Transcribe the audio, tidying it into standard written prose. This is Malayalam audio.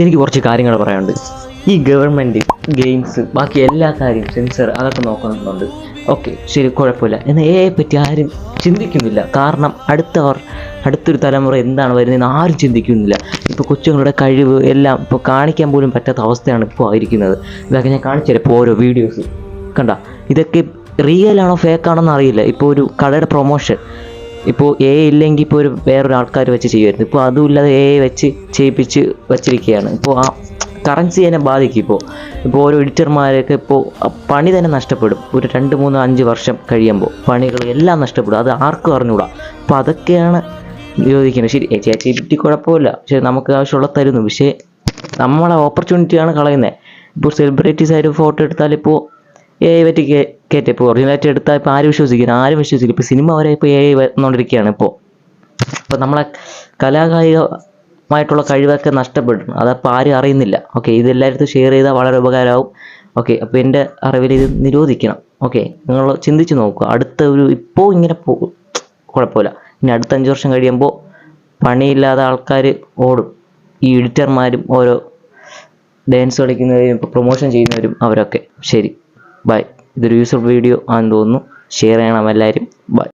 എനിക്ക് കുറച്ച് കാര്യങ്ങൾ പറയാനുണ്ട്. ഈ ഗവൺമെൻറ് ഗെയിംസ് ബാക്കി എല്ലാ കാര്യവും സെൻസർ അതൊക്കെ നോക്കുന്നുണ്ട്. ഓക്കെ, ശരി, കുഴപ്പമില്ല. എന്നാൽ എ പറ്റി ആരും ചിന്തിക്കുന്നില്ല. കാരണം അടുത്തൊരു തലമുറ എന്താണ് വരുന്നതെന്ന് ആരും ചിന്തിക്കുന്നില്ല. ഇപ്പോൾ കൊച്ചുങ്ങളുടെ കഴിവ് എല്ലാം ഇപ്പോൾ കാണിക്കാൻ പോലും പറ്റാത്ത അവസ്ഥയാണ് ഇപ്പോൾ ആയിരിക്കുന്നത്. ഇതൊക്കെ ഞാൻ കാണിച്ചു തരാം. ഇപ്പോൾ ഓരോ വീഡിയോസ് കണ്ട, ഇതൊക്കെ റിയൽ ആണോ ഫേക്ക് ആണോ എന്ന് അറിയില്ല. ഇപ്പോൾ ഒരു കടയുടെ പ്രൊമോഷൻ ഇപ്പോൾ ഇല്ലെങ്കിൽ ഇപ്പോൾ വേറൊരു ആൾക്കാർ വെച്ച് ചെയ്യുമായിരുന്നു. ഇപ്പോൾ അതുമില്ലാതെ വെച്ച് ചെയ്യിപ്പിച്ച് വച്ചിരിക്കുകയാണ്. ഇപ്പോൾ ആ കറൻസി തന്നെ ബാധിക്കും. ഇപ്പോൾ ഓരോ എഡിറ്റർമാരൊക്കെ ഇപ്പോൾ പണി തന്നെ നഷ്ടപ്പെടും. ഒരു 2, 3, 5 വർഷം കഴിയുമ്പോൾ പണികൾ എല്ലാം നഷ്ടപ്പെടും. അത് ആർക്കും അറിഞ്ഞുകൂടാ. അപ്പോൾ അതൊക്കെയാണ് നിരോധിക്കുന്നത്. ശരി, ചേച്ചി കുഴപ്പമില്ല, പക്ഷേ നമുക്ക് ആവശ്യമുള്ള തരുന്നു. പക്ഷേ നമ്മളെ ഓപ്പർച്യൂണിറ്റിയാണ് കളയുന്നത്. ഇപ്പോൾ സെലിബ്രിറ്റീസ് ആയിട്ട് ഫോട്ടോ എടുത്താൽ ഇപ്പോൾ പറ്റി കയറ്റി. ഇപ്പോൾ ഒറിജിനാലിറ്റി എടുത്താൽ ഇപ്പോൾ ആരും വിശ്വസിക്കില്ല. ഇപ്പോൾ സിനിമ വരെ ഇപ്പോൾ വന്നുകൊണ്ടിരിക്കുകയാണ്. ഇപ്പോൾ നമ്മളെ കലാകായികമായിട്ടുള്ള കഴിവൊക്കെ നഷ്ടപ്പെടുന്നു. അതപ്പോൾ ആരും അറിയുന്നില്ല. ഓക്കെ, ഇതെല്ലായിടത്തും ഷെയർ ചെയ്താൽ വളരെ ഉപകാരമാവും. ഓക്കെ, അപ്പോൾ എൻ്റെ അറിവിൽ ഇത് നിരോധിക്കണം. ഓക്കെ, നിങ്ങൾ ചിന്തിച്ച് നോക്കുക. ഇപ്പോൾ ഇങ്ങനെ കുഴപ്പമില്ല. ഇനി അടുത്ത 5 വർഷം കഴിയുമ്പോൾ പണിയില്ലാതെ ആൾക്കാർ ഓടും. ഈ എഡിറ്റർമാരും ഓരോ ഡാൻസ് കളിക്കുന്നവരും ഇപ്പോൾ പ്രൊമോഷൻ ചെയ്യുന്നവരും അവരൊക്കെ. ശരി, ബൈ. ഇതൊരു യൂസ്ഫുൾ വീഡിയോ ആണെന്ന് തോന്നുന്നു. ഷെയർ ചെയ്യണം എല്ലാവരും. ബൈ.